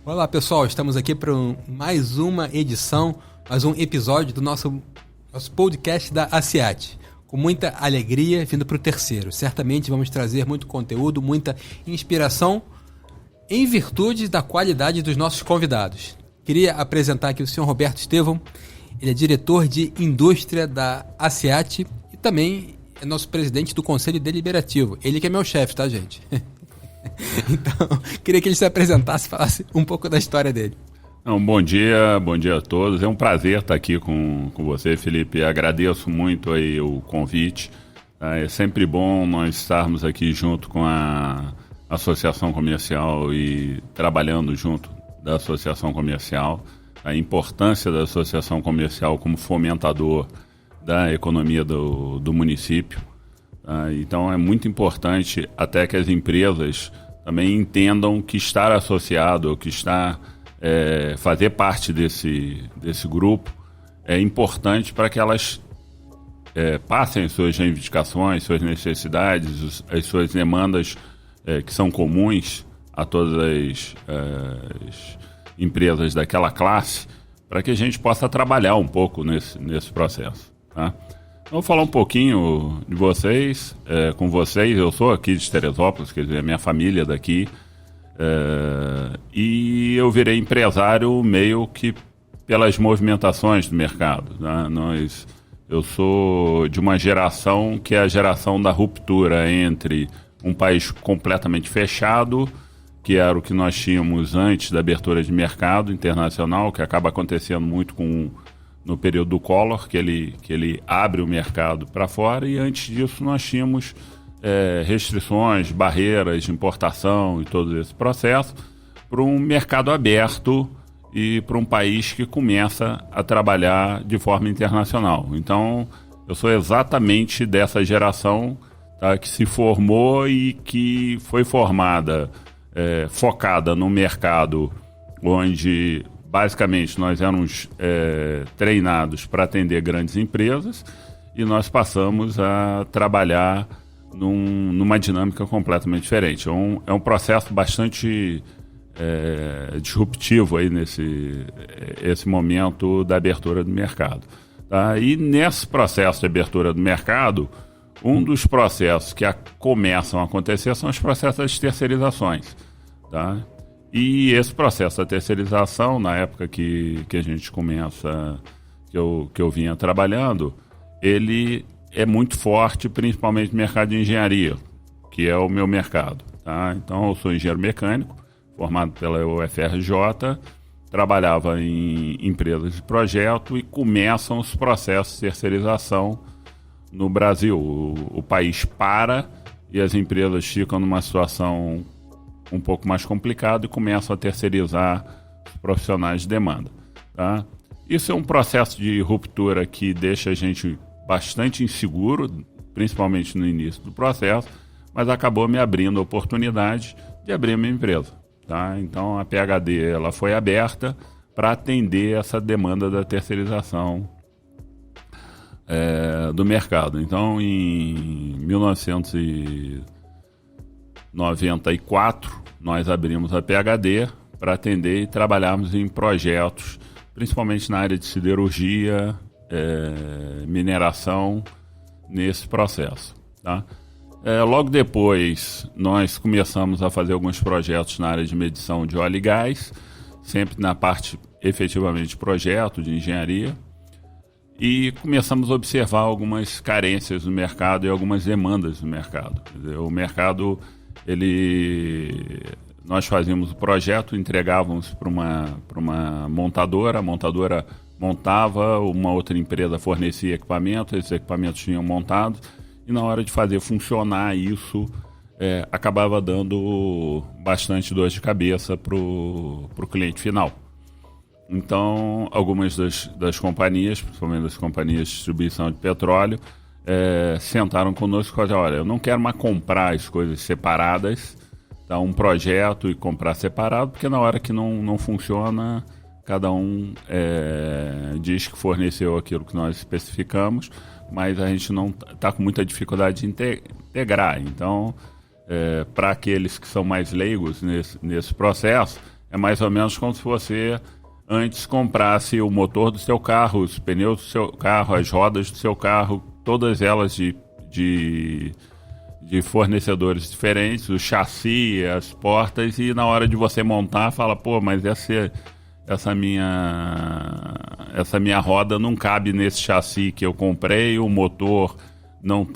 Olá pessoal, estamos aqui para mais uma edição, mais um episódio do nosso podcast da ACIAT. Com muita alegria, vindo para o terceiro. Certamente vamos trazer muito conteúdo, muita inspiração em virtude da qualidade dos nossos convidados. Queria apresentar aqui o senhor Roberto Estevão, ele é diretor de indústria da ACIAT e também é nosso presidente do Conselho Deliberativo. Ele que é meu chefe, tá, gente? Então, queria que ele se apresentasse e falasse um pouco da história dele. Bom dia a todos. É um prazer estar aqui com você, Felipe. Agradeço muito aí o convite. É sempre bom nós estarmos aqui junto com a Associação Comercial e trabalhando junto da Associação Comercial. A importância da Associação Comercial como fomentador da economia do município. Então é muito importante até que as empresas também entendam que estar associado, que fazer parte desse grupo é importante para que elas passem as suas reivindicações, suas necessidades, as suas demandas que são comuns a todas as empresas daquela classe, para que a gente possa trabalhar um pouco nesse processo, tá? Vou falar um pouquinho de vocês, com vocês. Eu sou aqui de Teresópolis, quer dizer, minha família é daqui, e eu virei empresário meio que pelas movimentações do mercado, né? Eu sou de uma geração que é a geração da ruptura entre um país completamente fechado, que era o que nós tínhamos antes da abertura de mercado internacional, que acaba acontecendo muito no período do Collor, que ele abre o mercado para fora, e antes disso nós tínhamos restrições, barreiras de importação e todo esse processo, para um mercado aberto e para um país que começa a trabalhar de forma internacional. Então, eu sou exatamente dessa geração, tá, que se formou e que foi formada, focada no mercado onde basicamente nós éramos treinados para atender grandes empresas, e nós passamos a trabalhar numa dinâmica completamente diferente. É um processo bastante disruptivo aí esse momento da abertura do mercado, tá? E nesse processo de abertura do mercado, um dos processos que começam a acontecer são os processos das terceirizações, tá? E esse processo da terceirização, na época que a gente começa, que eu vinha trabalhando, ele é muito forte, principalmente no mercado de engenharia, que é o meu mercado, tá? Então, eu sou engenheiro mecânico, formado pela UFRJ, trabalhava em empresas de projeto, e começam os processos de terceirização no Brasil. O país para e as empresas ficam numa situação um pouco mais complicado e começam a terceirizar os profissionais de demanda, tá? Isso é um processo de ruptura que deixa a gente bastante inseguro, principalmente no início do processo, mas acabou me abrindo a oportunidade de abrir a minha empresa, tá? Então a PHD ela foi aberta para atender essa demanda da terceirização do mercado. Então, em 1994, nós abrimos a PHD para atender e trabalharmos em projetos, principalmente na área de siderurgia, mineração, nesse processo, tá? Logo depois, nós começamos a fazer alguns projetos na área de medição de óleo e gás, sempre na parte, efetivamente, de projeto, de engenharia, e começamos a observar algumas carências no mercado e algumas demandas no mercado. Quer dizer, o mercado, nós fazíamos o projeto, entregávamos para uma montadora, a montadora montava, uma outra empresa fornecia equipamento, esses equipamentos tinham montados, e na hora de fazer funcionar isso, acabava dando bastante dor de cabeça para o cliente final. Então, algumas das companhias, principalmente das companhias de distribuição de petróleo, sentaram conosco e falaram: olha, eu não quero mais comprar as coisas separadas, tá? Um projeto e comprar separado, porque na hora que não funciona, cada um diz que forneceu aquilo que nós especificamos, mas a gente não está com muita dificuldade de integrar. Então, para aqueles que são mais leigos nesse processo, É mais ou menos como se você antes comprasse o motor do seu carro, os pneus do seu carro, as rodas do seu carro, todas elas de fornecedores diferentes, o chassi, as portas, e na hora de você montar, fala, pô, mas essa minha roda não cabe nesse chassi que eu comprei, o motor não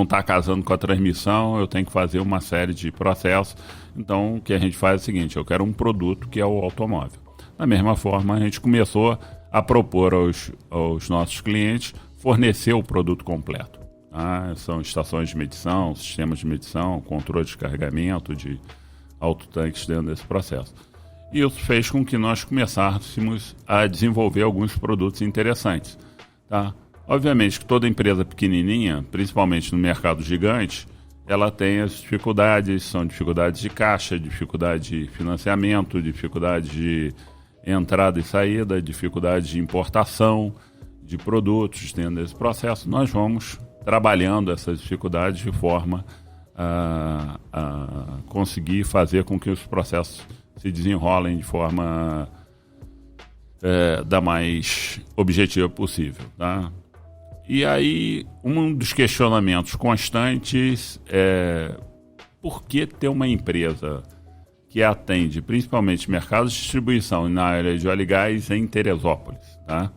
está casando com a transmissão, eu tenho que fazer uma série de processos. Então, o que a gente faz é o seguinte, eu quero um produto que é o automóvel. Da mesma forma, a gente começou a propor aos nossos clientes fornecer o produto completo. Tá? São estações de medição, sistemas de medição, controle de carregamento de autotanques dentro desse processo. E isso fez com que nós começássemos a desenvolver alguns produtos interessantes. Tá? Obviamente que toda empresa pequenininha, principalmente no mercado gigante, ela tem as dificuldades, são dificuldades de caixa, dificuldade de financiamento, dificuldade de entrada e saída, dificuldade de importação de produtos dentro desse processo. Nós vamos trabalhando essas dificuldades de forma a conseguir fazer com que os processos se desenrolem de forma da mais objetiva possível. Tá? E aí, um dos questionamentos constantes é por que ter uma empresa que atende principalmente mercados de distribuição na área de óleo e gás em Teresópolis, tá?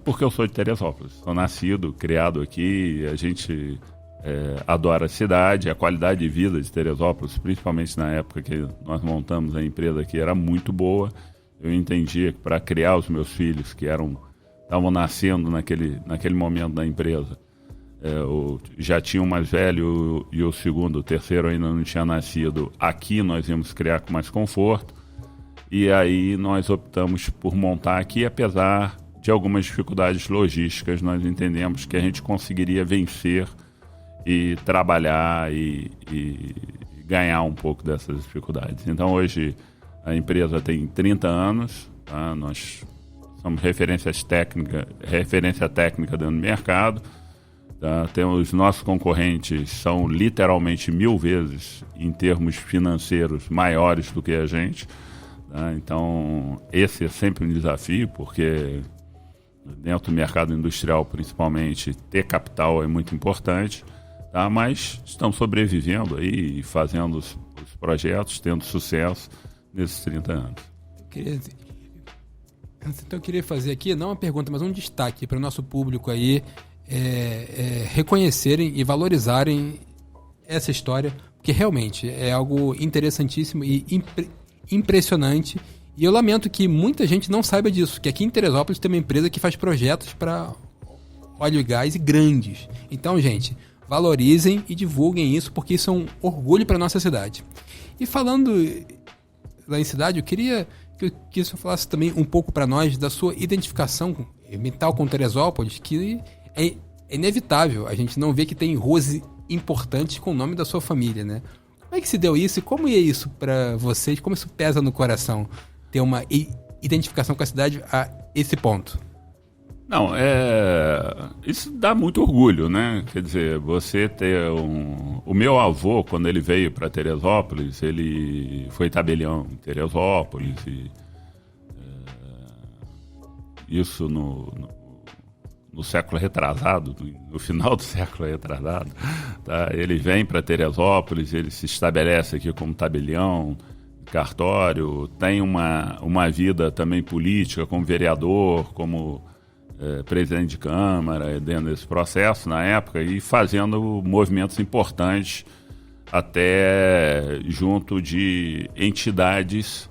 Porque eu sou de Teresópolis, sou nascido, criado aqui, a gente adora a cidade, a qualidade de vida de Teresópolis, principalmente na época que nós montamos a empresa aqui, era muito boa. Eu entendia que para criar os meus filhos, que estavam nascendo naquele momento da empresa, já tinha o mais velho e o segundo, o terceiro ainda não tinha nascido. Aqui nós íamos criar com mais conforto, e aí nós optamos por montar aqui, apesar de algumas dificuldades logísticas. Nós entendemos que a gente conseguiria vencer e trabalhar e ganhar um pouco dessas dificuldades. Então hoje a empresa tem 30 anos, tá? Nós somos referência técnica dentro do mercado. Tá? Os nossos concorrentes são literalmente 1000 vezes, em termos financeiros, maiores do que a gente. Tá? Então, esse é sempre um desafio, porque dentro do mercado industrial, principalmente, ter capital é muito importante. Tá? Mas estamos sobrevivendo aí, fazendo os projetos, tendo sucesso nesses 30 anos. Então eu queria fazer aqui, não uma pergunta, mas um destaque para o nosso público aí, reconhecerem e valorizarem essa história, porque realmente é algo interessantíssimo e impressionante. E eu lamento que muita gente não saiba disso, que aqui em Teresópolis tem uma empresa que faz projetos para óleo e gás grandes. Então, gente, valorizem e divulguem isso, porque isso é um orgulho para a nossa cidade. E falando lá em cidade, eu queria que você falasse também um pouco para nós da sua identificação mental com Teresópolis, que é inevitável a gente não ver que tem ruas importantes com o nome da sua família, né? Como é que se deu isso e como é isso para vocês? Como isso pesa no coração, ter uma identificação com a cidade a esse ponto? Não, isso dá muito orgulho, né? Quer dizer, você ter o meu avô, quando ele veio para Teresópolis, ele foi tabelião em Teresópolis, e isso no século retrasado, no final do século retrasado, tá? Ele vem para Teresópolis, ele se estabelece aqui como tabelião, cartório, tem uma vida também política, como vereador, como presidente de Câmara, dentro desse processo na época, e fazendo movimentos importantes até junto de entidades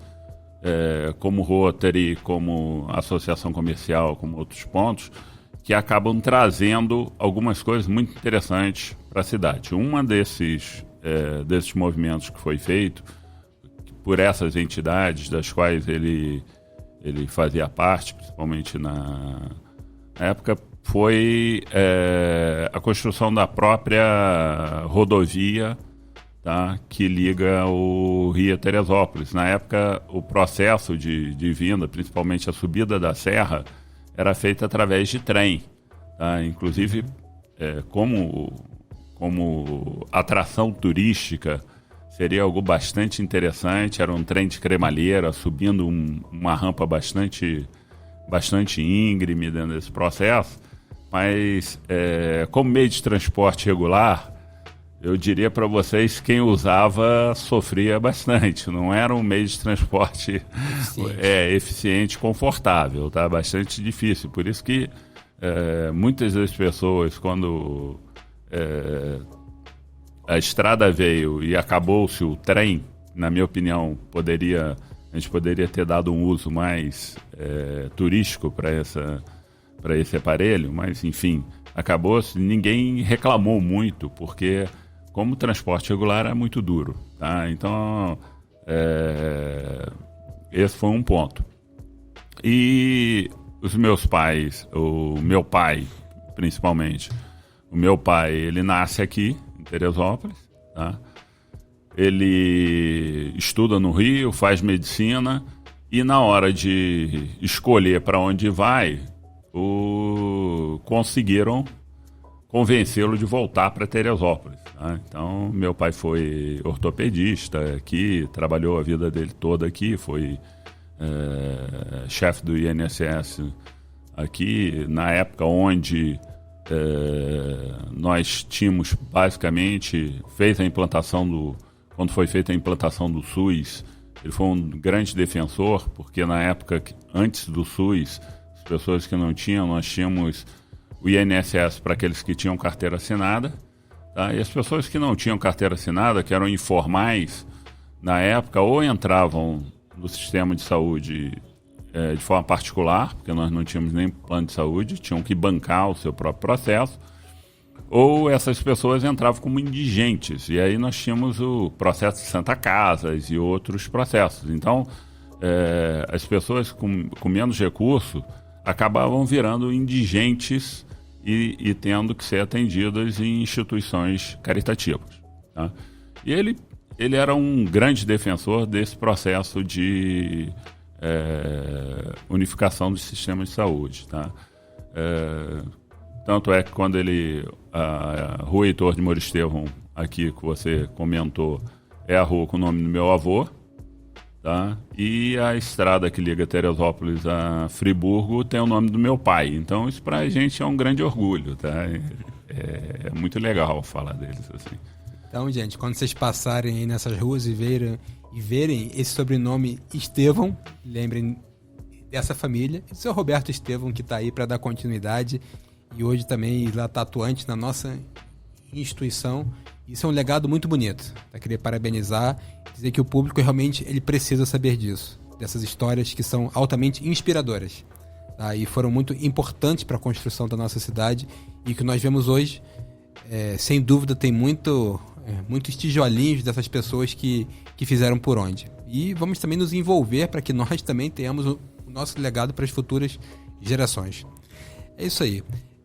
como Rotary, como Associação Comercial, como outros pontos, que acabam trazendo algumas coisas muito interessantes para a cidade. Uma desses movimentos que foi feito por essas entidades, das quais ele fazia parte, principalmente na época, foi a construção da própria rodovia, tá, que liga o Rio a Teresópolis. Na época, o processo de vinda, principalmente a subida da serra, era feita através de trem. Tá? Inclusive, como atração turística, seria algo bastante interessante. Era um trem de cremalheira subindo uma rampa bastante íngreme dentro desse processo, mas como meio de transporte regular, eu diria para vocês, quem usava sofria bastante. Não era um meio de transporte eficiente, confortável, tá? Bastante difícil. Por isso que muitas das pessoas, quando a estrada veio e acabou-se o trem, na minha opinião, a gente poderia ter dado um uso mais turístico para esse aparelho, mas enfim, acabou-se, ninguém reclamou muito, porque como o transporte regular é muito duro, tá? Então, esse foi um ponto. E os meus pais, o meu pai, principalmente, o meu pai, ele nasce aqui, em Teresópolis, tá? Ele estuda no Rio, faz medicina, e na hora de escolher para onde vai, conseguiram convencê-lo de voltar para Teresópolis, tá? Então, meu pai foi ortopedista aqui, trabalhou a vida dele toda aqui, foi chefe do INSS aqui, na época onde nós tínhamos basicamente, quando foi feita a implantação do SUS, ele foi um grande defensor, porque na época, antes do SUS, as pessoas que não tinham, nós tínhamos o INSS para aqueles que tinham carteira assinada, tá? E as pessoas que não tinham carteira assinada, que eram informais, na época, ou entravam no sistema de saúde de forma particular, porque nós não tínhamos nem plano de saúde, tinham que bancar o seu próprio processo, ou essas pessoas entravam como indigentes, e aí nós tínhamos o processo de Santa Casas e outros processos. Então, as pessoas com menos recurso acabavam virando indigentes e tendo que ser atendidas em instituições caritativas, tá? E ele era um grande defensor desse processo de unificação do sistema de saúde, tá? Tanto é que quando a Rua Heitor de Mourestevão, aqui que você comentou, é a rua com o nome do meu avô, tá? E a estrada que liga Teresópolis a Friburgo tem o nome do meu pai. Então isso pra gente é um grande orgulho, tá? É muito legal falar deles assim. Então, gente, quando vocês passarem aí nessas ruas e verem esse sobrenome Estevão, lembrem dessa família e do seu Roberto Estevão, que está aí para dar continuidade e hoje também lá está atuante na nossa instituição. Isso é um legado muito bonito. Eu queria parabenizar, dizer que o público realmente ele precisa saber disso, dessas histórias que são altamente inspiradoras, tá? E foram muito importantes para a construção da nossa cidade, e o que nós vemos hoje, sem dúvida, tem muitos tijolinhos dessas pessoas que fizeram por onde. E vamos também nos envolver para que nós também tenhamos o nosso legado para as futuras gerações. É isso aí.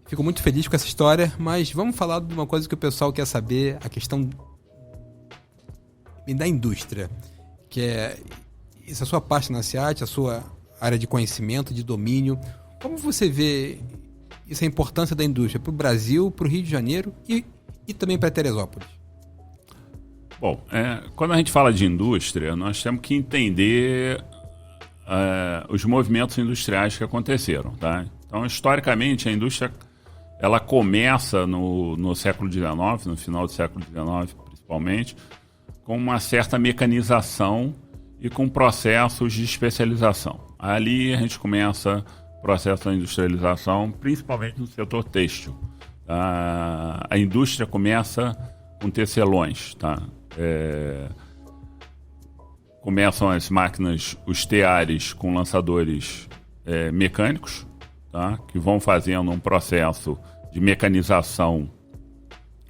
Fico muito feliz com essa história, mas vamos falar de uma coisa que o pessoal quer saber, a questão da indústria, que é essa sua parte na SEAT, a sua área de conhecimento, de domínio. Como você vê essa importância da indústria para o Brasil, para o Rio de Janeiro e também para Teresópolis? Bom, quando a gente fala de indústria, nós temos que entender os movimentos industriais que aconteceram, tá? Então, historicamente, a indústria ela começa no século XIX, no final do século XIX principalmente, com uma certa mecanização e com processos de especialização. Ali a gente começa o processo da industrialização, principalmente no setor têxtil. Tá? A indústria começa com tecelões, tá? Começam as máquinas, os teares com lançadores mecânicos, tá? Que vão fazendo um processo de mecanização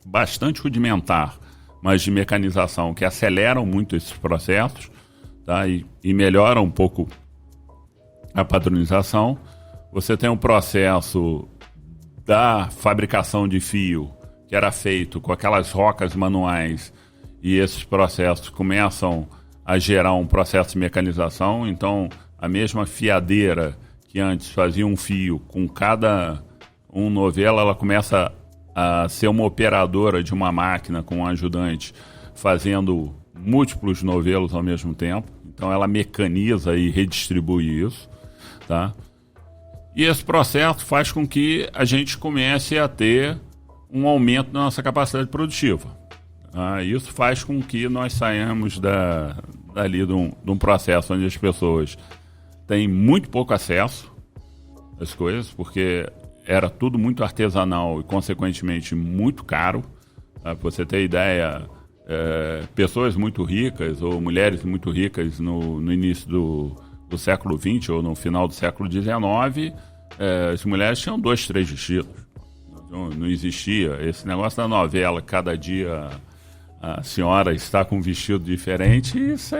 bastante rudimentar, mas de mecanização que aceleram muito esses processos, tá? E melhoram um pouco a padronização. Você tem um processo da fabricação de fio que era feito com aquelas rocas manuais, e esses processos começam a gerar um processo de mecanização. Então, a mesma fiadeira que antes fazia um fio com cada novelo, ela começa a ser uma operadora de uma máquina com um ajudante, fazendo múltiplos novelos ao mesmo tempo. Então ela mecaniza e redistribui isso, tá? E esse processo faz com que a gente comece a ter um aumento da nossa capacidade produtiva. Isso faz com que nós saímos dali de um processo onde as pessoas têm muito pouco acesso às coisas, porque era tudo muito artesanal e, consequentemente, muito caro. Para você ter ideia, pessoas muito ricas ou mulheres muito ricas no início do século XX ou no final do século XIX, as mulheres tinham 2, 3 vestidos. Não existia esse negócio da novela, cada dia a senhora está com um vestido diferente. Isso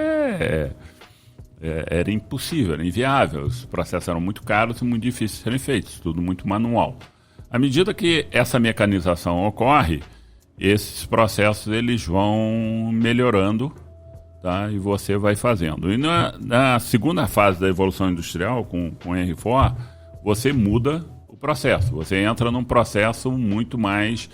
era impossível, era inviável. Os processos eram muito caros e muito difíceis de serem feitos, tudo muito manual. À medida que essa mecanização ocorre, esses processos eles vão melhorando, tá? E você vai fazendo. E na segunda fase da evolução industrial, com Henry Ford, você muda o processo. Você entra num processo muito mais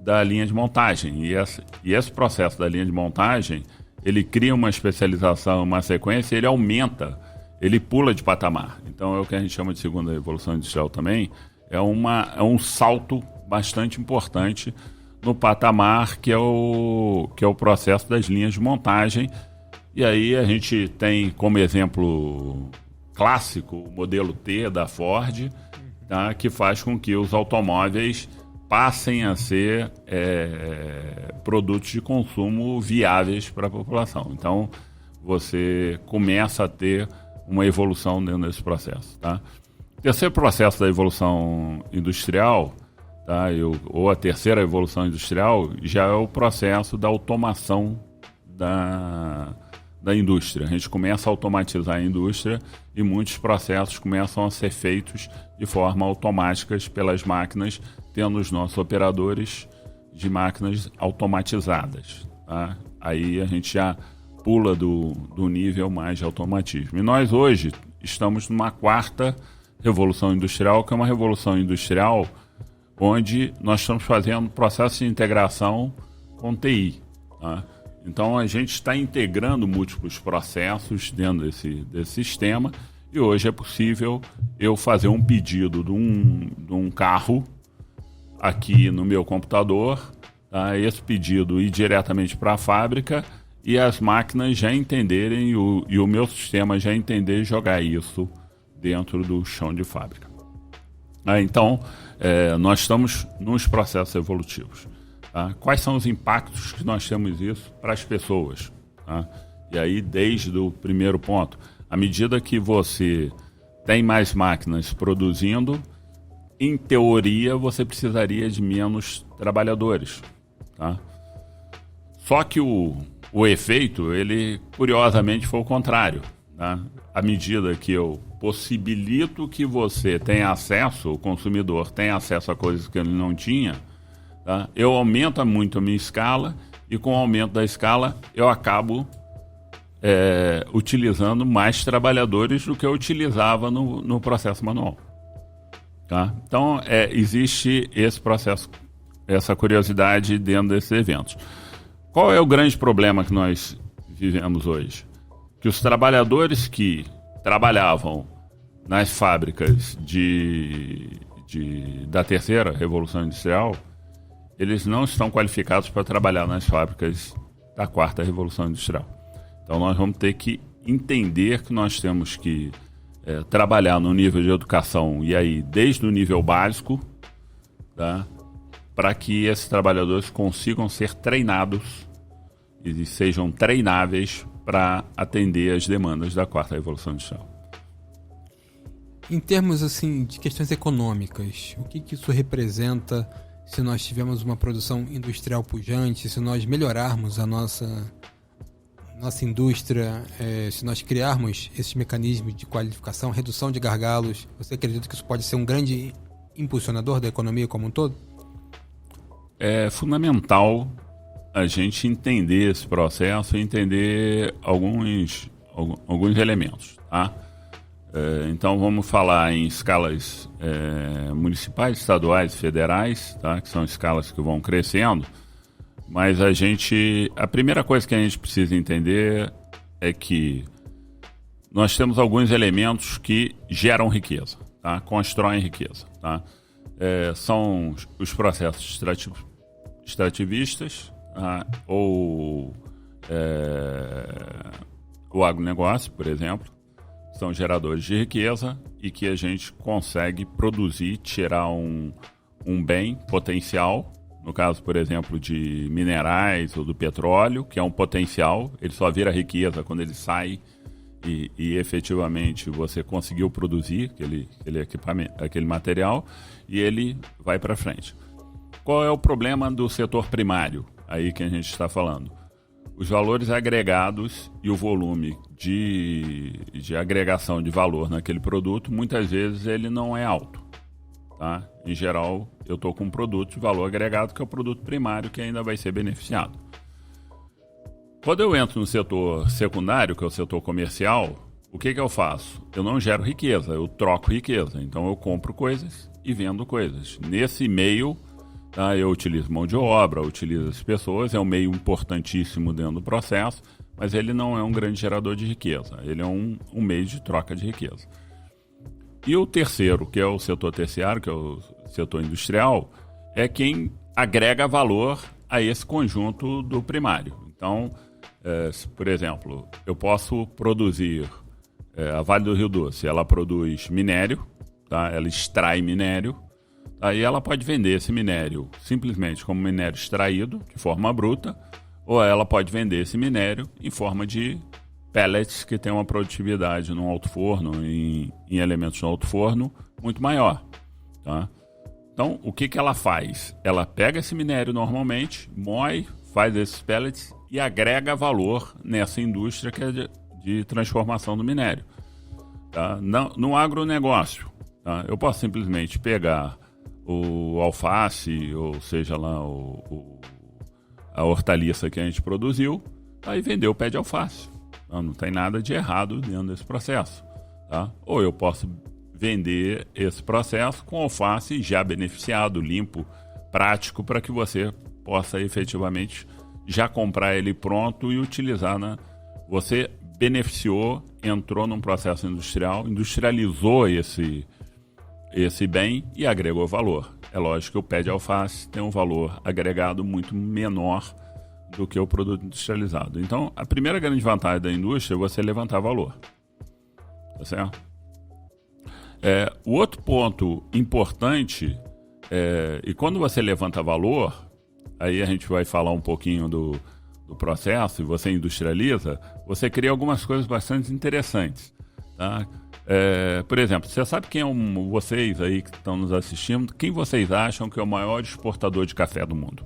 da linha de montagem. E esse processo da linha de montagem, ele cria uma especialização, uma sequência, ele aumenta, ele pula de patamar. Então é o que a gente chama de segunda evolução industrial também. É um salto bastante importante no patamar que é o processo das linhas de montagem. E aí a gente tem como exemplo clássico o modelo T da Ford, tá, que faz com que os automóveis passem a ser produtos de consumo viáveis para a população. Então você começa a ter uma evolução dentro desse processo. Tá? O terceiro processo da evolução industrial, tá, ou a terceira evolução industrial, já é o processo da automação da indústria. A gente começa a automatizar a indústria e muitos processos começam a ser feitos de forma automática pelas máquinas, tendo os nossos operadores de máquinas automatizadas. Tá? Aí a gente já pula do nível mais de automatismo. E nós hoje estamos numa quarta revolução industrial, que é uma revolução industrial onde nós estamos fazendo processo de integração com TI. Tá? Então a gente está integrando múltiplos processos dentro desse sistema e hoje é possível eu fazer um pedido de um carro aqui no meu computador, tá? Esse pedido ir diretamente para a fábrica e as máquinas já entenderem e o meu sistema já entender e jogar isso dentro do chão de fábrica. Então, nós estamos nos processos evolutivos. Tá? Quais são os impactos que nós temos isso para as pessoas? Tá? E aí, desde o primeiro ponto, à medida que você tem mais máquinas produzindo, em teoria, você precisaria de menos trabalhadores. Tá? Só que o efeito, ele, curiosamente, foi o contrário. Tá? À medida que eu possibilito que você tenha acesso, o consumidor tenha acesso a coisas que ele não tinha, tá? Eu aumento muito a minha escala e com o aumento da escala eu acabo utilizando mais trabalhadores do que eu utilizava no processo manual. Tá? Então existe esse processo, essa curiosidade dentro desses eventos. Qual é o grande problema que nós vivemos hoje? Que os trabalhadores que trabalhavam nas fábricas da terceira revolução industrial, eles não estão qualificados para trabalhar nas fábricas da quarta revolução industrial. Então nós vamos ter que entender que nós temos que trabalhar no nível de educação, e aí desde o nível básico, tá, para que esses trabalhadores consigam ser treinados e sejam treináveis para atender as demandas da quarta revolução industrial. Em termos assim de questões econômicas, o que isso representa se nós tivermos uma produção industrial pujante, se nós melhorarmos a nossa indústria, se nós criarmos esses mecanismos de qualificação, redução de gargalos? Você acredita que isso pode ser um grande impulsionador da economia como um todo? É fundamental a gente entender esse processo e entender alguns elementos, tá? Então vamos falar em escalas municipais, estaduais, federais, tá? Que são escalas que vão crescendo. mas a primeira coisa que a gente precisa entender é que nós temos alguns elementos que geram riqueza, tá? Constroem riqueza, tá? São os processos extrativistas, tá? Ou o agronegócio, por exemplo, são geradores de riqueza e que a gente consegue produzir, tirar um bem potencial, no caso, por exemplo, de minerais ou do petróleo, que é um potencial, ele só vira riqueza quando ele sai e efetivamente você conseguiu produzir aquele equipamento, aquele material, e ele vai para frente. Qual é o problema do setor primário, aí que a gente está falando? Os valores agregados e o volume de agregação de valor naquele produto, muitas vezes ele não é alto. Tá? Em geral, eu estou com um produto de valor agregado, que é o produto primário, que ainda vai ser beneficiado. Quando eu entro no setor secundário, que é o setor comercial, o que eu faço? Eu não gero riqueza, eu troco riqueza. Então eu compro coisas e vendo coisas. Nesse meio, tá, eu utilizo mão de obra, eu utilizo as pessoas, é um meio importantíssimo dentro do processo, mas ele não é um grande gerador de riqueza, ele é um meio de troca de riqueza. E o terceiro, que é o setor terciário, que é o setor industrial, é quem agrega valor a esse conjunto do primário. Então, por exemplo, eu posso produzir, a Vale do Rio Doce, ela produz minério, tá? Ela extrai minério, aí ela pode vender esse minério simplesmente como minério extraído, de forma bruta, ou ela pode vender esse minério em forma de pellets, que tem uma produtividade no alto forno, em elementos no alto forno, muito maior. Tá? Então, o que ela faz? Ela pega esse minério normalmente, moe, faz esses pellets e agrega valor nessa indústria que é de transformação do minério. Tá? No agronegócio, tá? Eu posso simplesmente pegar o alface, ou seja lá a hortaliça que a gente produziu, tá? E vender o pé de alface. Não tem nada de errado dentro desse processo. Tá? Ou eu posso vender esse processo com alface já beneficiado, limpo, prático, para que você possa efetivamente já comprar ele pronto e utilizar. Você beneficiou, entrou num processo industrial, industrializou esse bem e agregou valor. É lógico que o pé de alface tem um valor agregado muito menor do que o produto industrializado. Então, a primeira grande vantagem da indústria é você levantar valor. Tá certo? O outro ponto importante e quando você levanta valor, aí a gente vai falar um pouquinho do processo, e você industrializa, você cria algumas coisas bastante interessantes. Tá? Por exemplo, você sabe quem vocês aí que estão nos assistindo, quem vocês acham que é o maior exportador de café do mundo?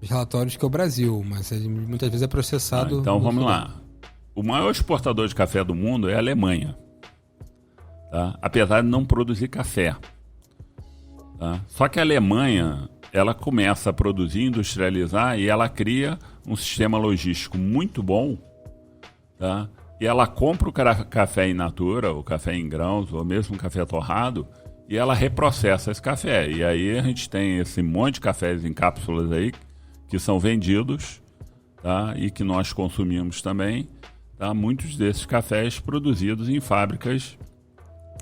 Os relatórios que é o Brasil, mas muitas vezes é processado. Então vamos lá. O maior exportador de café do mundo é a Alemanha. Tá? Apesar de não produzir café. Tá? Só que a Alemanha, ela começa a produzir, industrializar, e ela cria um sistema logístico muito bom. Tá? E ela compra o café in natura, o café em grãos, ou mesmo o café torrado, e ela reprocessa esse café. E aí a gente tem esse monte de cafés em cápsulas aí, que são vendidos, tá? E que nós consumimos também, tá? Muitos desses cafés produzidos em fábricas,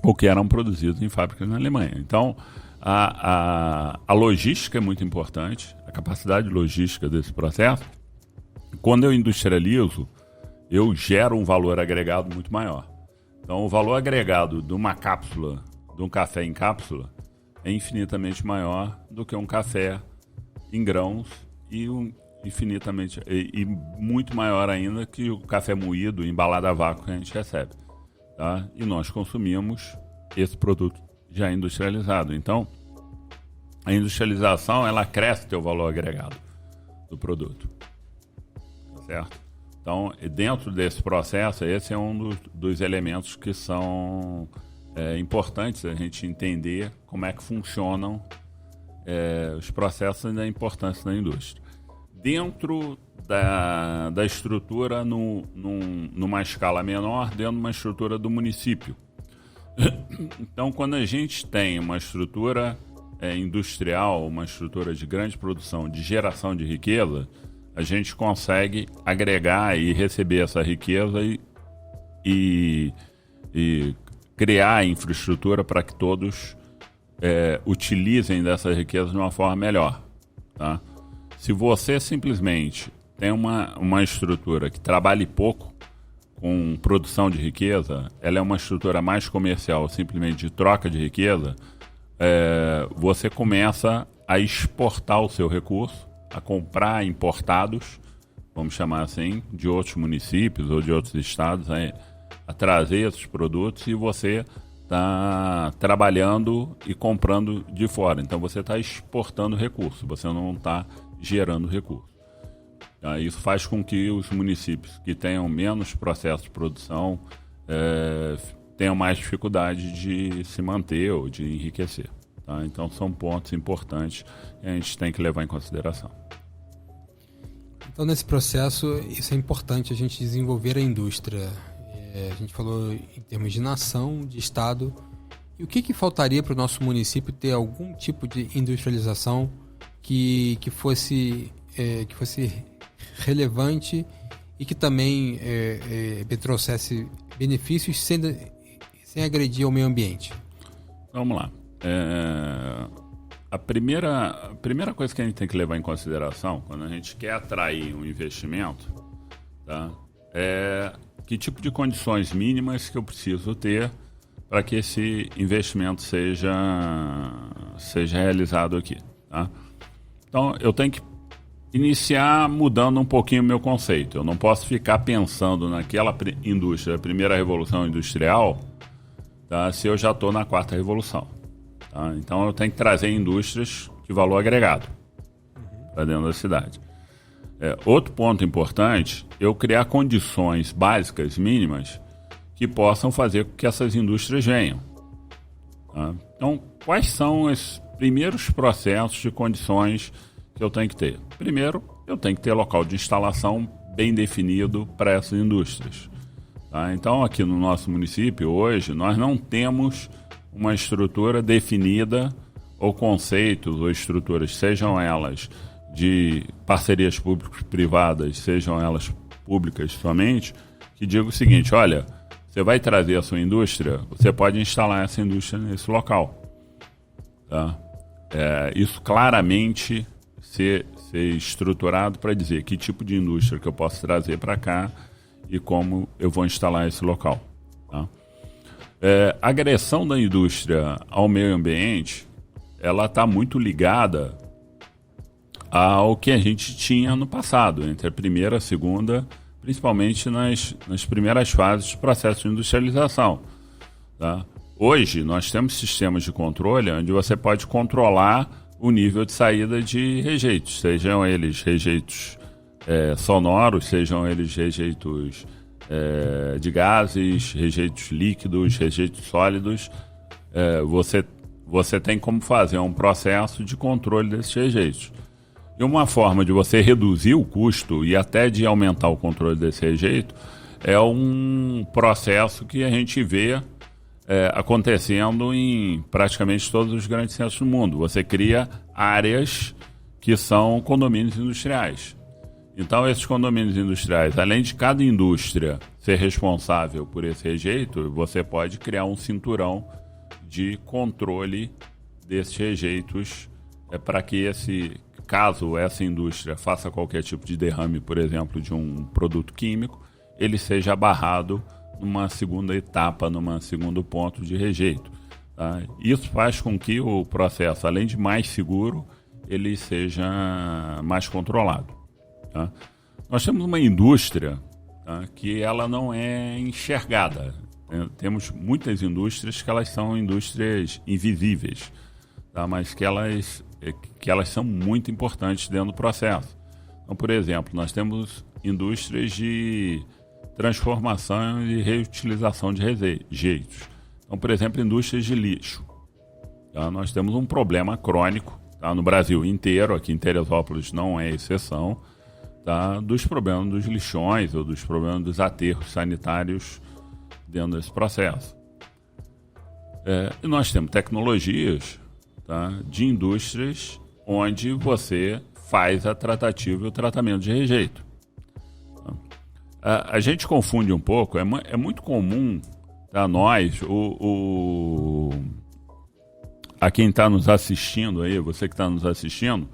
ou que eram produzidos em fábricas na Alemanha. Então, a logística é muito importante, a capacidade logística desse processo. Quando eu industrializo, eu gero um valor agregado muito maior. Então, o valor agregado de uma cápsula, de um café em cápsula, é infinitamente maior do que um café em grãos e muito maior ainda que o café moído, embalado a vácuo que a gente recebe. Tá? E nós consumimos esse produto já industrializado. Então, a industrialização, ela cresce o valor agregado do produto. Tá certo? Então, dentro desse processo, esse é um dos elementos que são importantes a gente entender como é que funcionam os processos e a importância da indústria. Dentro da estrutura, numa escala menor, dentro de uma estrutura do município. Então, quando a gente tem uma estrutura industrial, uma estrutura de grande produção, de geração de riqueza, a gente consegue agregar e receber essa riqueza e criar a infraestrutura para que todos utilizem dessa riqueza de uma forma melhor. Tá? Se você simplesmente tem uma estrutura que trabalhe pouco com produção de riqueza, ela é uma estrutura mais comercial, simplesmente de troca de riqueza, você começa a exportar o seu recurso, a comprar importados, vamos chamar assim, de outros municípios ou de outros estados, a trazer esses produtos, e você está trabalhando e comprando de fora. Então você está exportando recurso, você não está gerando recurso. Isso faz com que os municípios que tenham menos processo de produção tenham mais dificuldade de se manter ou de enriquecer. Tá? Então são pontos importantes que a gente tem que levar em consideração. Então, nesse processo, isso é importante, a gente desenvolver a indústria. A gente falou em termos de nação, de estado. E o que faltaria para o nosso município ter algum tipo de industrialização que fosse relevante e que também trouxesse benefícios sem agredir ao meio ambiente? Vamos lá. A primeira coisa que a gente tem que levar em consideração quando a gente quer atrair um investimento, tá, é que tipo de condições mínimas que eu preciso ter para que esse investimento seja realizado aqui. Tá? Então, eu tenho que iniciar mudando um pouquinho o meu conceito. Eu não posso ficar pensando naquela indústria, a primeira revolução industrial, tá, se eu já estou na quarta revolução. Tá? Então, eu tenho que trazer indústrias de valor agregado para dentro da cidade. Outro ponto importante, eu criar condições básicas, mínimas, que possam fazer com que essas indústrias venham. Tá? Então, quais são os primeiros processos de condições que eu tenho que ter? Primeiro, eu tenho que ter local de instalação bem definido para essas indústrias. Tá? Então, aqui no nosso município, hoje, nós não temos uma estrutura definida, ou conceitos, ou estruturas, sejam elas de parcerias público-privadas, sejam elas públicas somente, que diga o seguinte: olha, você vai trazer a sua indústria, você pode instalar essa indústria nesse local. Tá? Isso claramente ser estruturado para dizer que tipo de indústria que eu posso trazer para cá e como eu vou instalar esse local. Tá? A agressão da indústria ao meio ambiente, ela está muito ligada ao que a gente tinha no passado, entre a primeira e a segunda, principalmente nas primeiras fases do processo de industrialização. Tá? Hoje, nós temos sistemas de controle onde você pode controlar o nível de saída de rejeitos, sejam eles rejeitos sonoros, sejam eles rejeitos de gases, rejeitos líquidos, rejeitos sólidos. Você tem como fazer um processo de controle desses rejeitos. E uma forma de você reduzir o custo e até de aumentar o controle desse rejeito é um processo que a gente vê acontecendo em praticamente todos os grandes centros do mundo. Você cria áreas que são condomínios industriais. Então, esses condomínios industriais, além de cada indústria ser responsável por esse rejeito, você pode criar um cinturão de controle desses rejeitos para que caso essa indústria faça qualquer tipo de derrame, por exemplo, de um produto químico, ele seja barrado numa segunda etapa, num segundo ponto de rejeito. Tá? Isso faz com que o processo, além de mais seguro, ele seja mais controlado. Tá? Nós temos uma indústria, tá, que ela não é enxergada. Temos muitas indústrias que elas são indústrias invisíveis, tá? Mas que elas são muito importantes dentro do processo. Então, por exemplo, nós temos indústrias de transformação e reutilização de rejeitos. Então, por exemplo, indústrias de lixo. Tá? Nós temos um problema crônico, tá, no Brasil inteiro, aqui em Teresópolis não é exceção, tá, dos problemas dos lixões ou dos problemas dos aterros sanitários dentro desse processo. E nós temos tecnologias, tá, de indústrias onde você faz a tratativa e o tratamento de rejeito. A gente confunde um pouco, é muito comum a nós, a quem está nos assistindo aí, você que está nos assistindo,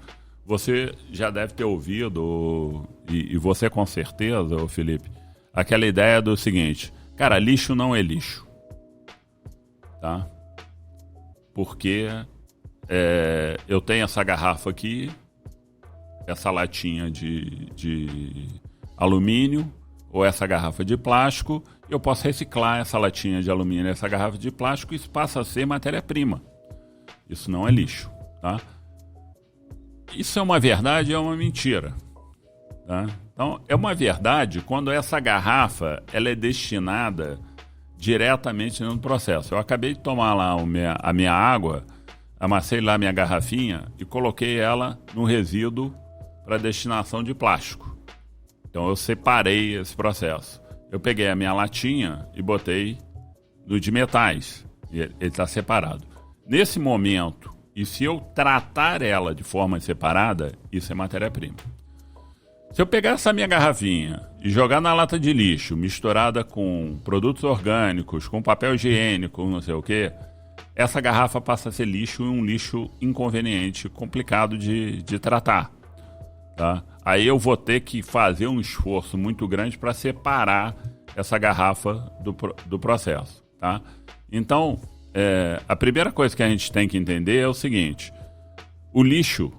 você já deve ter ouvido, e você com certeza, Felipe, aquela ideia do seguinte: cara, lixo não é lixo, tá? Porque eu tenho essa garrafa aqui, essa latinha de alumínio, ou essa garrafa de plástico, eu posso reciclar essa latinha de alumínio, essa garrafa de plástico, e isso passa a ser matéria-prima. Isso não é lixo, tá? Isso é uma verdade, é uma mentira, tá? Então, é uma verdade quando essa garrafa ela é destinada diretamente no processo. Eu acabei de tomar lá a minha água, amassei lá minha garrafinha e coloquei ela no resíduo para destinação de plástico. Então, eu separei esse processo. Eu peguei a minha latinha e botei no de metais. Ele está separado. Nesse momento, e se eu tratar ela de forma separada, isso é matéria-prima. Se eu pegar essa minha garrafinha e jogar na lata de lixo, misturada com produtos orgânicos, com papel higiênico, não sei o quê, essa garrafa passa a ser lixo, e um lixo inconveniente, complicado de tratar. Tá? Aí eu vou ter que fazer um esforço muito grande para separar essa garrafa do processo. Tá? Então, a primeira coisa que a gente tem que entender é o seguinte: o lixo,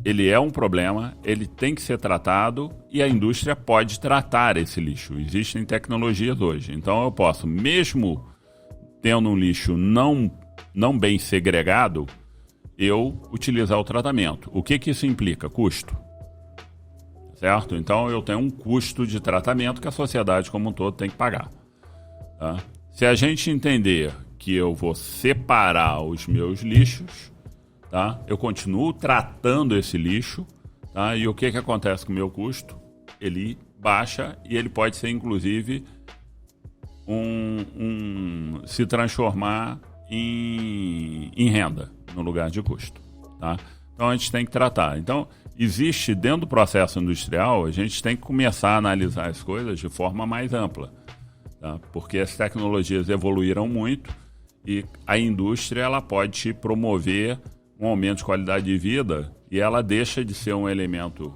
ele é um problema, ele tem que ser tratado, e a indústria pode tratar esse lixo. Existem tecnologias hoje. Então eu posso, mesmo tendo um lixo não bem segregado, eu utilizar o tratamento. O que isso implica? Custo. Certo? Então eu tenho um custo de tratamento que a sociedade como um todo tem que pagar. Tá? Se a gente entender que eu vou separar os meus lixos, tá? Eu continuo tratando esse lixo, tá? E o que acontece com o meu custo? Ele baixa, e ele pode ser, inclusive, se transformar em renda no lugar de custo. Tá? Então a gente tem que tratar. Então, existe dentro do processo industrial, a gente tem que começar a analisar as coisas de forma mais ampla. Tá? Porque as tecnologias evoluíram muito, e a indústria ela pode promover um aumento de qualidade de vida, e ela deixa de ser um elemento,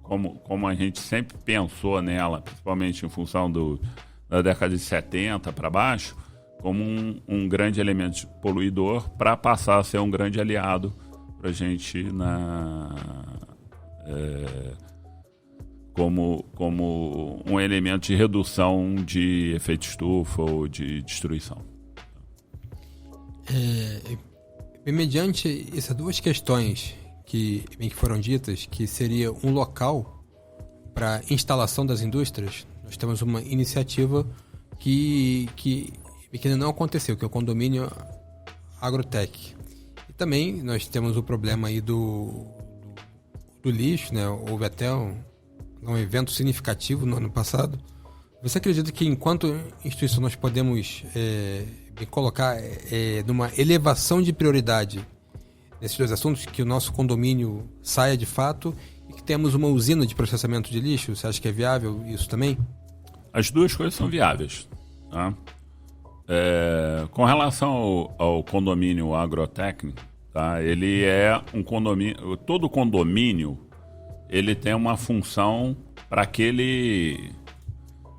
como a gente sempre pensou nela, principalmente em função da década de 70 para baixo, como um grande elemento poluidor, para passar a ser um grande aliado para a gente como um elemento de redução de efeito estufa ou de destruição. Mediante essas duas questões que foram ditas, que seria um local para instalação das indústrias, nós temos uma iniciativa que ainda não aconteceu, que é o condomínio Agrotech. E também nós temos o problema aí do lixo, né? Houve até um evento significativo no ano passado. Você acredita que, enquanto instituição, nós podemos colocar numa elevação de prioridade nesses dois assuntos, que o nosso condomínio saia de fato e que temos uma usina de processamento de lixo? Você acha que é viável isso também? As duas coisas são viáveis. Tá? Com relação ao condomínio Agrotech, tá? Ele é um condomínio. Todo condomínio ele tem uma função para aquele,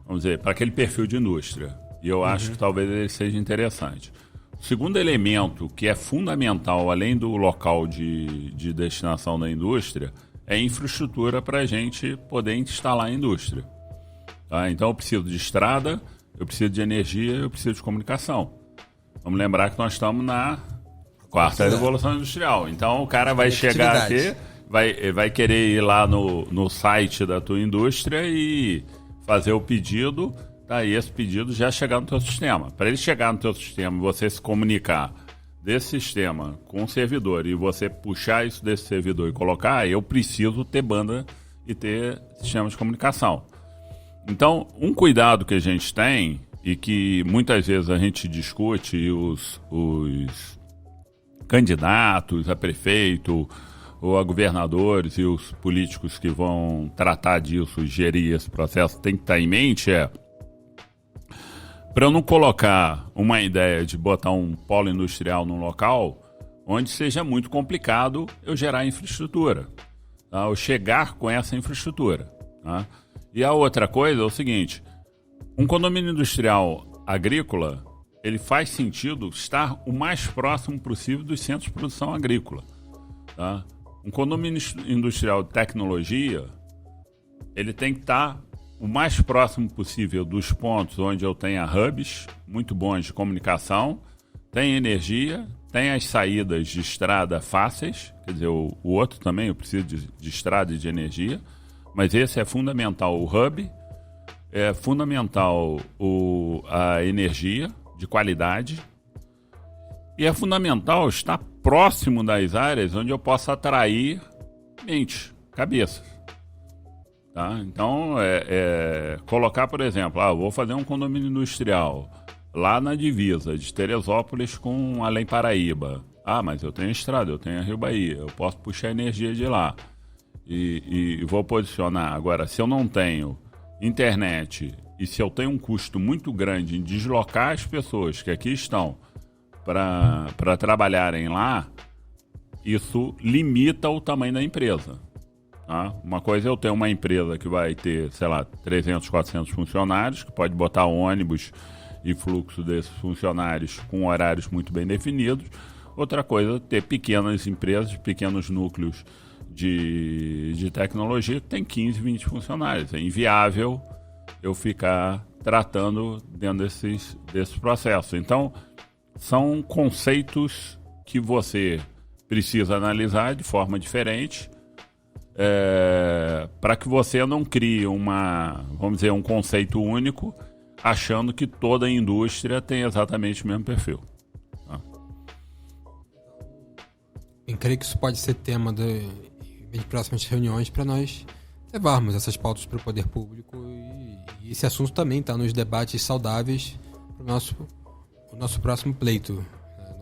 vamos dizer, para aquele perfil de indústria. E eu acho que talvez ele seja interessante. O segundo elemento que é fundamental, além do local de destinação da indústria, é a infraestrutura para a gente poder instalar a indústria. Tá? Então eu preciso de estrada, eu preciso de energia, eu preciso de comunicação. Vamos lembrar que nós estamos na quarta revolução industrial. Então o cara vai chegar aqui, vai querer ir lá no site da tua indústria e fazer o pedido. Tá, e esse pedido já chegar no teu sistema. Para ele chegar no teu sistema e você se comunicar desse sistema com o servidor, e você puxar isso desse servidor e colocar, eu preciso ter banda e ter sistema de comunicação. Então, um cuidado que a gente tem e que muitas vezes a gente discute e os candidatos a prefeito ou a governadores e os políticos que vão tratar disso, gerir esse processo, tem que estar em mente para eu não colocar uma ideia de botar um polo industrial num local onde seja muito complicado eu gerar infraestrutura, tá? Eu chegar com essa infraestrutura, tá? E a outra coisa é o seguinte, um condomínio industrial agrícola, ele faz sentido estar o mais próximo possível dos centros de produção agrícola, tá? Um condomínio industrial de tecnologia, ele tem que estar o mais próximo possível dos pontos onde eu tenha hubs muito bons de comunicação, tem energia, tem as saídas de estrada fáceis, quer dizer, o outro também eu preciso de estrada e de energia, mas esse é fundamental, o hub, é fundamental a energia de qualidade e é fundamental estar próximo das áreas onde eu possa atrair mentes, cabeças. Tá? Então, colocar, por exemplo, vou fazer um condomínio industrial lá na divisa de Teresópolis com Além Paraíba. Mas eu tenho estrada, eu tenho a Rio Bahia, eu posso puxar energia de lá e vou posicionar. Agora, se eu não tenho internet e se eu tenho um custo muito grande em deslocar as pessoas que aqui estão para trabalharem lá, isso limita o tamanho da empresa. Tá? Uma coisa é eu ter uma empresa que vai ter, 300, 400 funcionários, que pode botar ônibus e fluxo desses funcionários com horários muito bem definidos. Outra coisa é ter pequenas empresas, pequenos núcleos de tecnologia que tem 15, 20 funcionários. É inviável eu ficar tratando dentro desses processos. Então, são conceitos que você precisa analisar de forma diferente para que você não crie um conceito único achando que toda a indústria tem exatamente o mesmo perfil. Tá? Eu creio que isso pode ser tema de próximas reuniões para nós levarmos essas pautas para o poder público e esse assunto também está nos debates saudáveis para o nosso próximo pleito.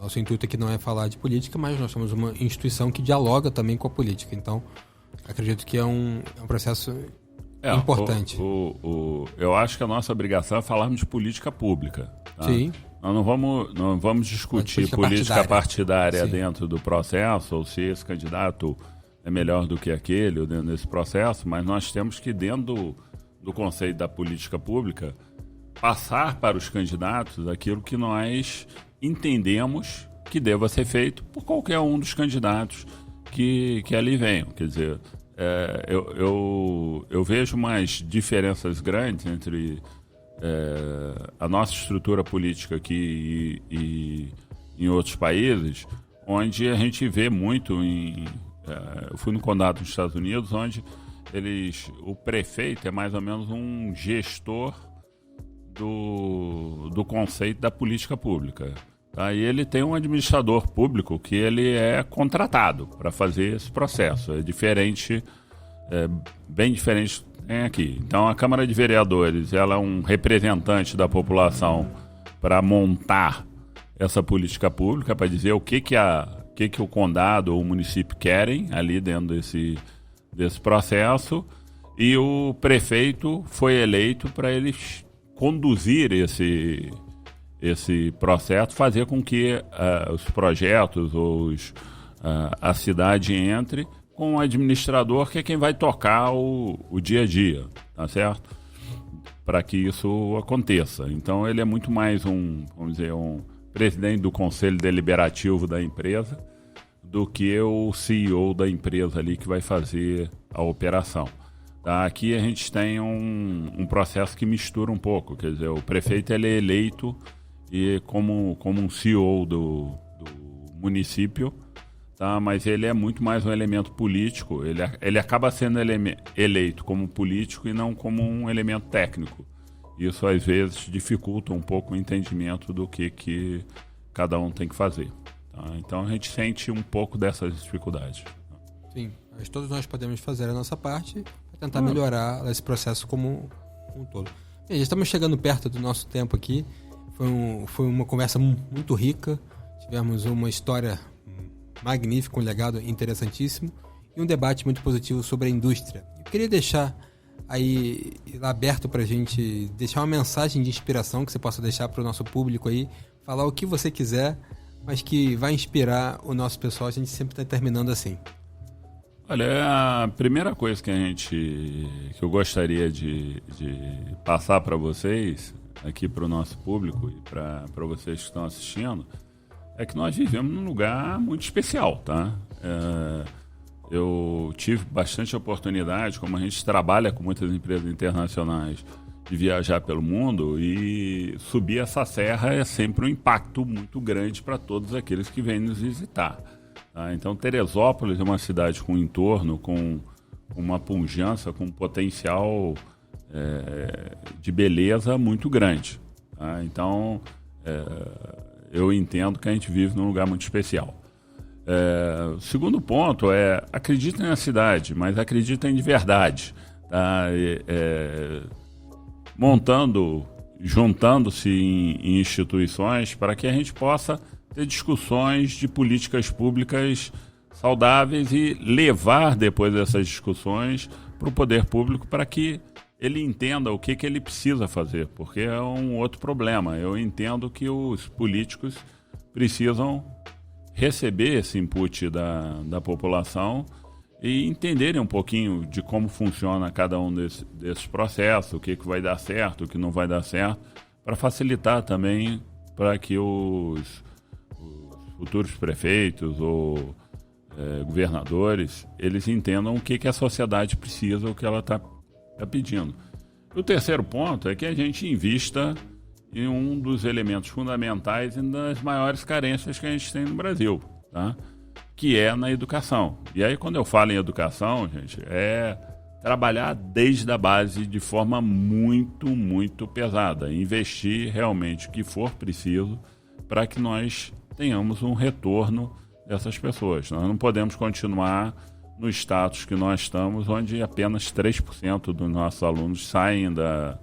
Nosso intuito aqui não é falar de política, mas nós somos uma instituição que dialoga também com a política, então acredito que é um processo importante. Eu acho que a nossa obrigação é falarmos de política pública. Tá? Sim. Nós não vamos discutir política partidária dentro do processo, ou se esse candidato é melhor do que aquele dentro desse processo, mas nós temos que, dentro do conceito da política pública, passar para os candidatos aquilo que nós entendemos que deva ser feito por qualquer um dos candidatos que ali venham. Quer dizer, eu vejo umas diferenças grandes entre a nossa estrutura política aqui e em outros países, onde a gente vê muito eu fui no condado dos Estados Unidos, onde o prefeito é mais ou menos um gestor do conceito da política pública. Tá? E ele tem um administrador público que ele é contratado para fazer esse processo. É diferente, bem diferente do que tem aqui. Então, a Câmara de Vereadores ela é um representante da população para montar essa política pública, para dizer o que o condado ou o município querem ali dentro desse processo, e o prefeito foi eleito para eles conduzir esse processo, fazer com que os projetos ou a cidade entre com o administrador, que é quem vai tocar o dia a dia, tá certo? Para que isso aconteça. Então ele é muito mais um presidente do conselho deliberativo da empresa do que o CEO da empresa ali que vai fazer a operação. Tá? Aqui a gente tem um processo que mistura um pouco, quer dizer, o prefeito ele é eleito como um CEO do município, tá? Mas ele é muito mais um elemento político, ele acaba sendo eleito como político e não como um elemento técnico. Isso às vezes dificulta um pouco o entendimento do que cada um tem que fazer. Tá? Então a gente sente um pouco dessas dificuldades. Sim, mas todos nós podemos fazer a nossa parte para tentar melhorar esse processo como um todo. Já estamos chegando perto do nosso tempo aqui. Foi uma conversa muito rica. Tivemos uma história magnífica, um legado interessantíssimo e um debate muito positivo sobre a indústria. Eu queria deixar aí aberto para a gente deixar uma mensagem de inspiração que você possa deixar para o nosso público aí, falar o que você quiser, mas que vai inspirar o nosso pessoal. A gente sempre está terminando assim. Olha, a primeira coisa que eu gostaria de passar para vocês, aqui para o nosso público e para vocês que estão assistindo, é que nós vivemos num lugar muito especial, tá? Eu tive bastante oportunidade, como a gente trabalha com muitas empresas internacionais, de viajar pelo mundo, e subir essa serra é sempre um impacto muito grande para todos aqueles que vêm nos visitar. Tá? Então, Teresópolis é uma cidade com entorno, com uma pujança, com um potencial de beleza muito grande. Tá? Então, eu entendo que a gente vive num lugar muito especial. O segundo ponto é: acreditem na cidade, mas acreditem de verdade. Tá? Juntando-se em instituições para que a gente possa ter discussões de políticas públicas saudáveis e levar depois dessas discussões para o poder público para que ele entenda o que ele precisa fazer, porque é um outro problema. Eu entendo que os políticos precisam receber esse input da população e entenderem um pouquinho de como funciona cada um desses processos, o que vai dar certo, o que não vai dar certo, para facilitar também para que os futuros prefeitos ou governadores, eles entendam o que a sociedade precisa, o que ela está pedindo. O terceiro ponto é que a gente invista em um dos elementos fundamentais e das maiores carências que a gente tem no Brasil, tá? Que é na educação. E aí, quando eu falo em educação, gente, é trabalhar desde a base de forma muito, muito pesada. Investir realmente o que for preciso para que nós tenhamos um retorno dessas pessoas. Nós não podemos continuar no status que nós estamos, onde apenas 3% dos nossos alunos saem da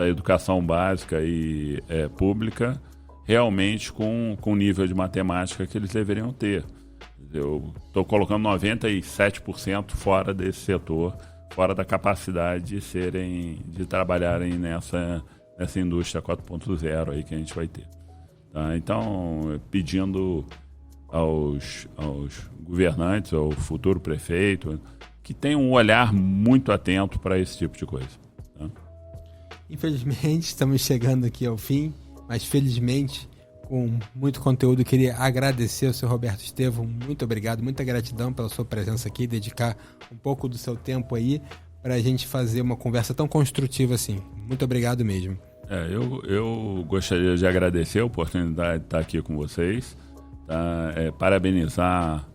educação básica e pública realmente com o nível de matemática que eles deveriam ter. Eu estou colocando 97% fora desse setor, fora da capacidade de trabalharem nessa indústria 4.0 aí que a gente vai ter. Tá? Então, pedindo aos governantes, ao futuro prefeito, que tenham um olhar muito atento para esse tipo de coisa. Tá? Infelizmente, estamos chegando aqui ao fim, mas felizmente, com muito conteúdo, queria agradecer ao seu Roberto Estevão. Muito obrigado, muita gratidão pela sua presença aqui, dedicar um pouco do seu tempo aí para a gente fazer uma conversa tão construtiva assim. Muito obrigado mesmo. Eu gostaria de agradecer a oportunidade de estar aqui com vocês. Tá? Parabenizar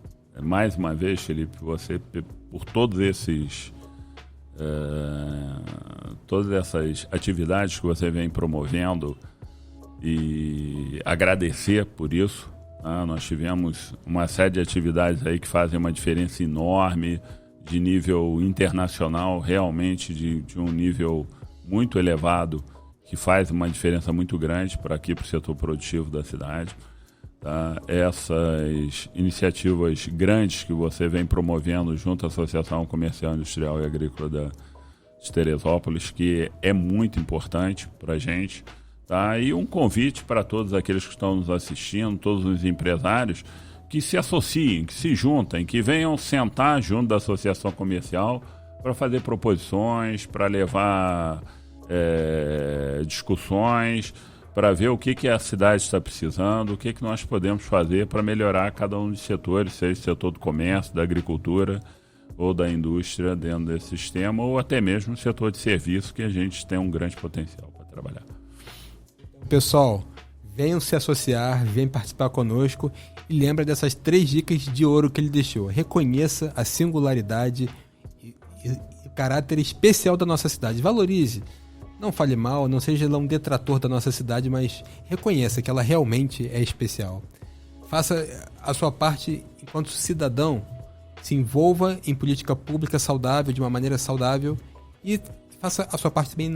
mais uma vez, Felipe, você por todas essas atividades que você vem promovendo e agradecer por isso. Tá? Nós tivemos uma série de atividades aí que fazem uma diferença enorme de nível internacional, realmente de um nível muito elevado, que faz uma diferença muito grande para aqui, para o setor produtivo da cidade. Tá? Essas iniciativas grandes que você vem promovendo junto à Associação Comercial, Industrial e Agrícola de Teresópolis, que é muito importante para a gente. Tá? E um convite para todos aqueles que estão nos assistindo, todos os empresários, que se associem, que se juntem, que venham sentar junto da Associação Comercial para fazer proposições, para levar discussões, para ver o que a cidade está precisando, o que nós podemos fazer para melhorar cada um dos setores, seja o setor do comércio, da agricultura ou da indústria dentro desse sistema, ou até mesmo o setor de serviço, que a gente tem um grande potencial para trabalhar. Pessoal, venham se associar, venham participar conosco e lembra dessas 3 dicas de ouro que ele deixou. Reconheça a singularidade e o caráter especial da nossa cidade. Valorize. Não fale mal, não seja um detrator da nossa cidade, mas reconheça que ela realmente é especial. Faça a sua parte enquanto cidadão, se envolva em política pública saudável, de uma maneira saudável, e faça a sua parte também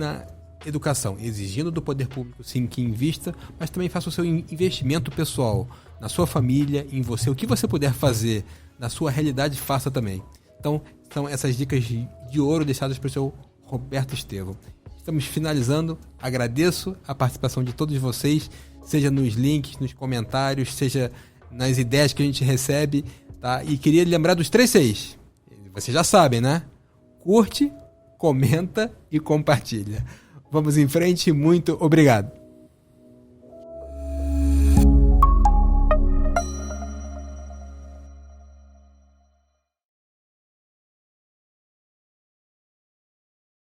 educação, exigindo do poder público, sim, que invista, mas também faça o seu investimento pessoal, na sua família, em você. O que você puder fazer na sua realidade, faça também. Então, são essas dicas de ouro deixadas para o seu Roberto Estevão. Estamos finalizando. Agradeço a participação de todos vocês, seja nos links, nos comentários, seja nas ideias que a gente recebe, tá? E queria lembrar dos 3 Cs. Vocês já sabem, né? Curte, comenta e compartilha. Vamos em frente. Muito obrigado.